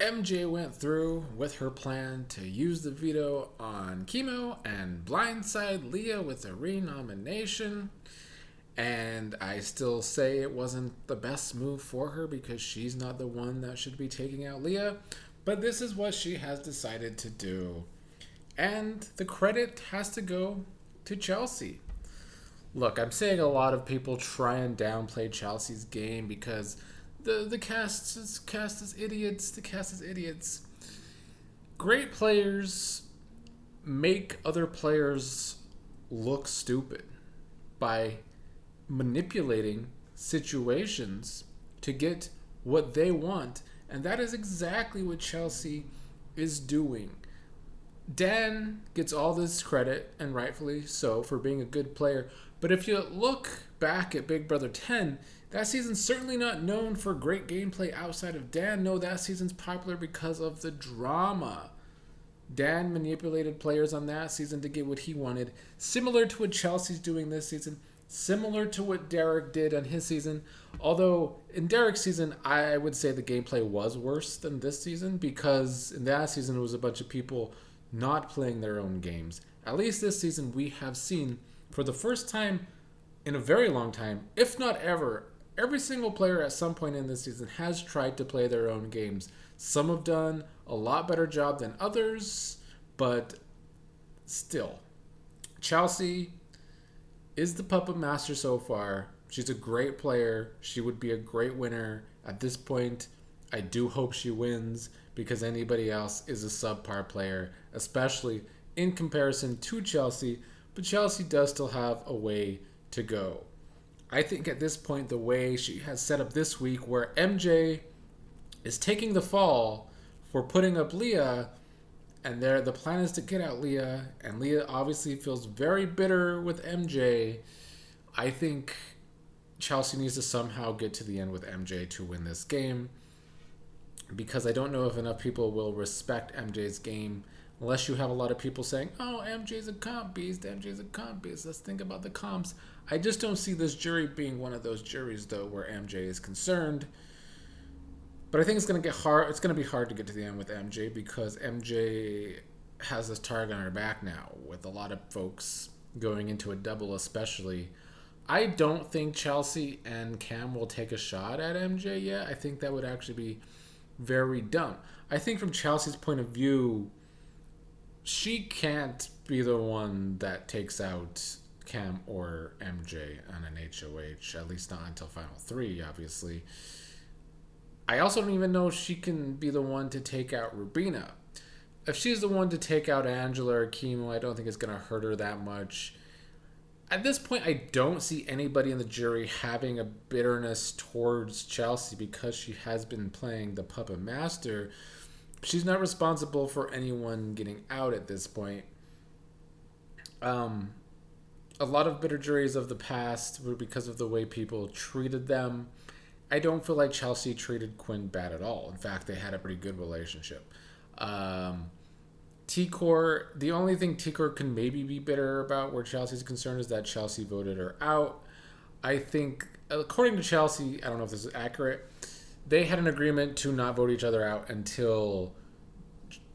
MJ went through with her plan to use the veto on Chemo and blindside Leah with a renomination. And I still say it wasn't the best move for her because she's not the one that should be taking out Leah. But this is what she has decided to do. And the credit has to go to Chelsea. Look, I'm saying a lot of people try and downplay Chelsea's game because the cast is idiots. The cast is idiots. Great players make other players look stupid by manipulating situations to get what they want, and that is exactly what Chelsea is doing. Dan gets all this credit, and rightfully so, for being a good player. But if you look back at Big Brother 10, that season's certainly not known for great gameplay outside of Dan. No, that season's popular because of the drama. Dan manipulated players on that season to get what he wanted, similar to what Chelsea's doing this season, similar to what Derek did on his season. Although in Derek's season, I would say the gameplay was worse than this season because in that season it was a bunch of people not playing their own games. At least this season we have seen for the first time in a very long time, if not ever, every single player at some point in this season has tried to play their own games. Some have done a lot better job than others, but still, Chelsea is the puppet master so far. She's a great player. She would be a great winner. At this point, I do hope she wins because anybody else is a subpar player, especially in comparison to Chelsea. But Chelsea does still have a way to go. I think at this point, the way she has set up this week, where MJ is taking the fall for putting up Leah, and the plan is to get out Leah, and Leah obviously feels very bitter with MJ. I think Chelsea needs to somehow get to the end with MJ to win this game, because I don't know if enough people will respect MJ's game unless you have a lot of people saying, oh, MJ's a comp beast, MJ's a comp beast, let's think about the comps. I just don't see this jury being one of those juries, though, where MJ is concerned. But I think it's going to get hard. It's going to be hard to get to the end with MJ because MJ has this target on her back now with a lot of folks going into a double especially. I don't think Chelsea and Cam will take a shot at MJ yet. I think that would actually be very dumb. I think from Chelsea's point of view, she can't be the one that takes out Cam or MJ on an HOH, at least not until Final 3, obviously. I also don't even know if she can be the one to take out Rubina. If she's the one to take out Angela or Chemo, I don't think it's going to hurt her that much. At this point, I don't see anybody in the jury having a bitterness towards Chelsea because she has been playing the puppet master. She's not responsible for anyone getting out at this point. A lot of bitter juries of the past were because of the way people treated them. I don't feel like Chelsea treated Quinn bad at all. In fact, they had a pretty good relationship. T-Core, the only thing T-Core can maybe be bitter about where Chelsea's concerned is that Chelsea voted her out. I think, according to Chelsea, I don't know if this is accurate, they had an agreement to not vote each other out until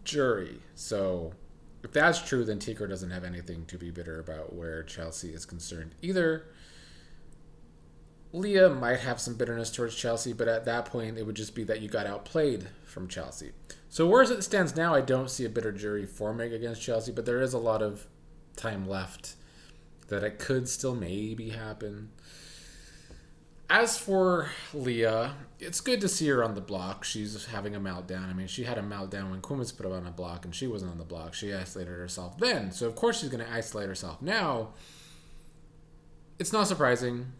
jury. So if that's true, then T-Core doesn't have anything to be bitter about where Chelsea is concerned either. Leah might have some bitterness towards Chelsea, but at that point, it would just be that you got outplayed from Chelsea. So whereas it stands now, I don't see a bitter jury forming against Chelsea, but there is a lot of time left that it could still maybe happen. As for Leah, it's good to see her on the block. She's having a meltdown. I mean, she had a meltdown when Quinn was put on a block, and she wasn't on the block. She isolated herself then. So, of course, she's going to isolate herself now. It's not surprising.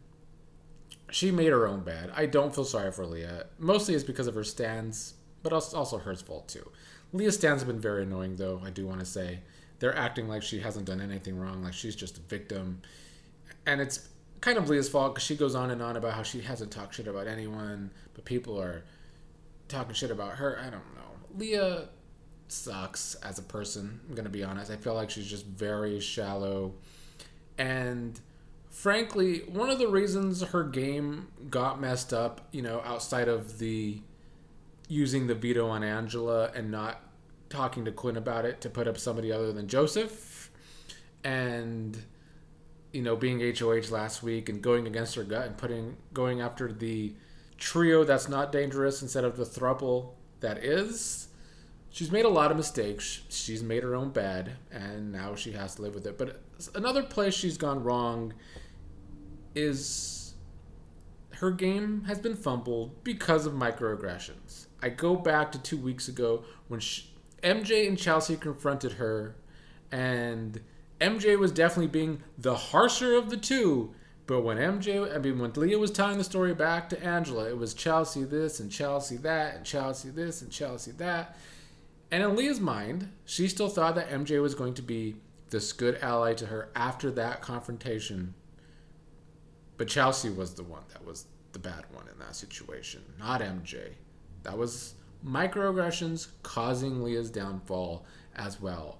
She made her own bed. I don't feel sorry for Leah. Mostly it's because of her stands, but also her fault too. Leah's stands have been very annoying, though, I do want to say. They're acting like she hasn't done anything wrong, like she's just a victim. And it's kind of Leah's fault because she goes on and on about how she hasn't talked shit about anyone, but people are talking shit about her. I don't know. Leah sucks as a person, I'm going to be honest. I feel like she's just very shallow. And frankly, one of the reasons her game got messed up, outside of the using the veto on Angela and not talking to Quinn about it to put up somebody other than Joseph, and being HOH last week and going against her gut and going after the trio that's not dangerous instead of the throuple that is. She's made a lot of mistakes. She's made her own bed, and now she has to live with it. But another place she's gone wrong is her game has been fumbled because of microaggressions. I go back to 2 weeks ago when MJ and Chelsea confronted her, and MJ was definitely being the harsher of the two. But when when Leah was telling the story back to Angela, it was Chelsea this and Chelsea that and Chelsea this and Chelsea that. And in Leah's mind, she still thought that MJ was going to be this good ally to her after that confrontation. But Chelsea was the one that was the bad one in that situation, not MJ. That was microaggressions causing Leah's downfall as well.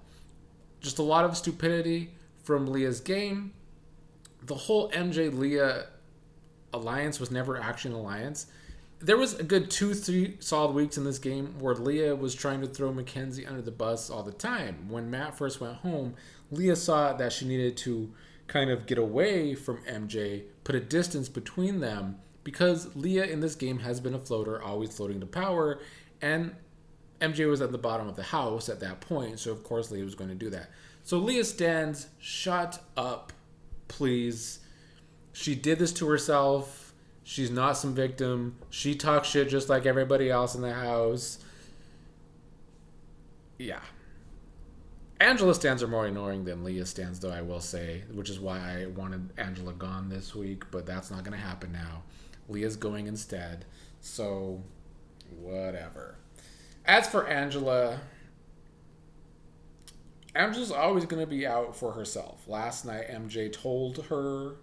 Just a lot of stupidity from Leah's game. The whole MJ-Leah alliance was never actually an alliance. There was a good 2-3 solid weeks in this game where Leah was trying to throw Mackenzie under the bus all the time. When Matt first went home, Leah saw that she needed to kind of get away from MJ, put a distance between them, because Leah in this game has been a floater, always floating to power, and MJ was at the bottom of the house at that point, so of course Leah was going to do that. So Leah stands, shut up, please. She did this to herself. She's not some victim. She talks shit just like everybody else in the house. Yeah. Angela stands are more annoying than Leah stands, though, I will say, which is why I wanted Angela gone this week, but that's not going to happen now. Leah's going instead, so whatever. As for Angela's always going to be out for herself. Last night, MJ told her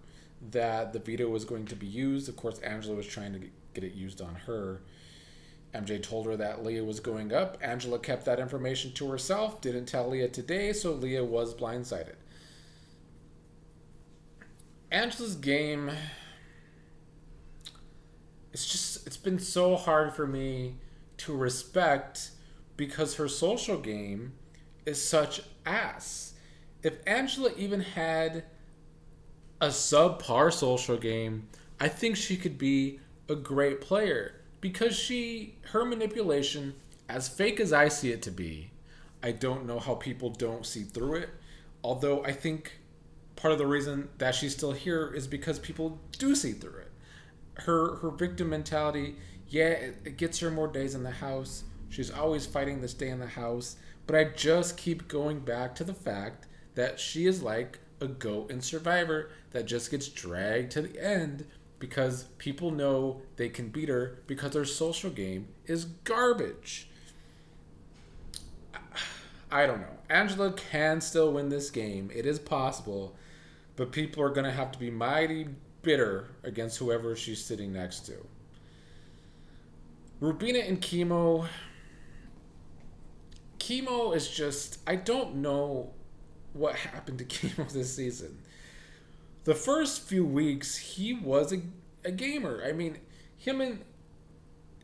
that the veto was going to be used. Of course, Angela was trying to get it used on her. MJ told her that Leah was going up. Angela kept that information to herself, didn't tell Leah today, so Leah was blindsided. Angela's game, it's been so hard for me to respect because her social game is such ass. If Angela even had a subpar social game, I think she could be a great player. Because her manipulation, as fake as I see it to be, I don't know how people don't see through it. Although I think part of the reason that she's still here is because people do see through it. Her victim mentality, yeah, it gets her more days in the house. She's always fighting to stay in the house. But I just keep going back to the fact that she is like a goat in Survivor that just gets dragged to the end because people know they can beat her because their social game is garbage. I don't know. Angela can still win this game. It is possible. But people are going to have to be mighty bitter against whoever she's sitting next to. Rubina and Chemo. Chemo is just... I don't know what happened to Chemo this season. The first few weeks, he was a gamer. I mean, him and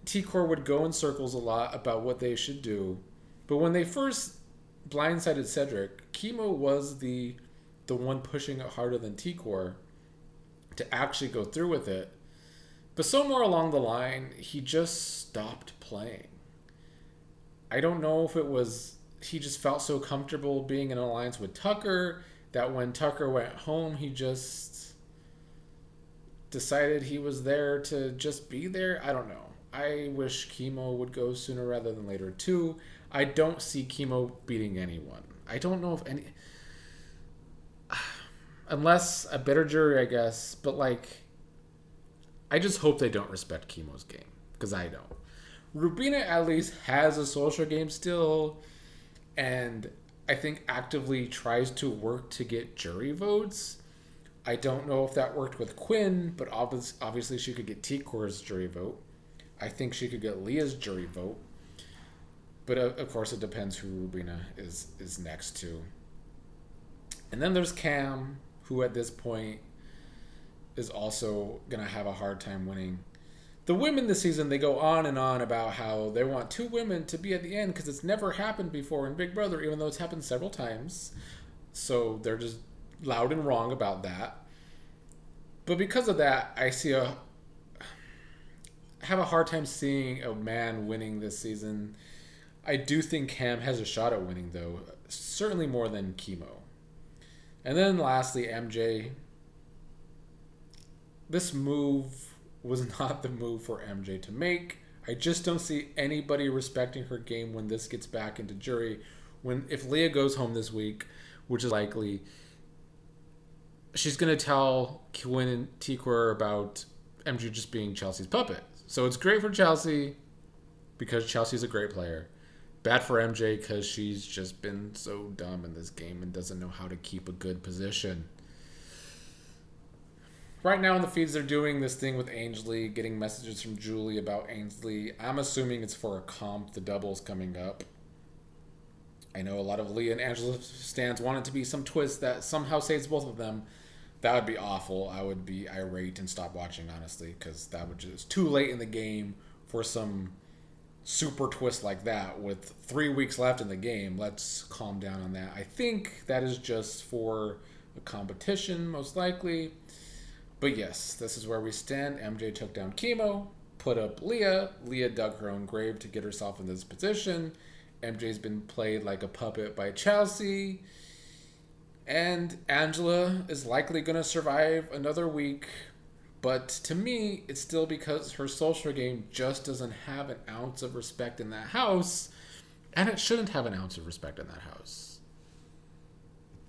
T-Core would go in circles a lot about what they should do. But when they first blindsided Cedric, Chemo was the one pushing it harder than T-Core to actually go through with it. But somewhere along the line, he just stopped playing. I don't know if it was he just felt so comfortable being in an alliance with Tucker that when Tucker went home, he just decided he was there to just be there. I don't know. I wish Chemo would go sooner rather than later too. I don't see Chemo beating anyone. I don't know if any... Unless a bitter jury, I guess. But I just hope they don't respect Chemo's game. Because I don't. Rubina at least has a social game still. And I think actively tries to work to get jury votes. I don't know if that worked with Quinn, but obviously she could get T-Core's jury vote. I think she could get Leah's jury vote. But of course it depends who Rubina is next to. And then there's Cam, who at this point is also going to have a hard time winning. the women this season, they go on and on about how they want two women to be at the end because it's never happened before in Big Brother, even though it's happened several times. So they're just loud and wrong about that. But because of that, have a hard time seeing a man winning this season. I do think Cam has a shot at winning, though. Certainly more than Chemo. And then lastly, MJ. This move was not the move for MJ to make. I just don't see anybody respecting her game when this gets back into jury. If Leah goes home this week, which is likely, she's going to tell Quinn and Tikwer about MJ just being Chelsea's puppet. So it's great for Chelsea because Chelsea's a great player. Bad for MJ because she's just been so dumb in this game and doesn't know how to keep a good position. Right now in the feeds, they're doing this thing with Ainsley, getting messages from Julie about Ainsley. I'm assuming it's for a comp. The double's coming up. I know a lot of Leah and Angela stands want it to be some twist that somehow saves both of them. That would be awful. I would be irate and stop watching, honestly, because that would just too late in the game for some super twist like that. With 3 weeks left in the game, let's calm down on that. I think that is just for a competition, most likely. But yes, this is where we stand. MJ took down Chemo, put up Leah. Leah dug her own grave to get herself in this position. MJ's been played like a puppet by Chelsea. And Angela is likely going to survive another week. But to me, it's still because her social game just doesn't have an ounce of respect in that house. And it shouldn't have an ounce of respect in that house.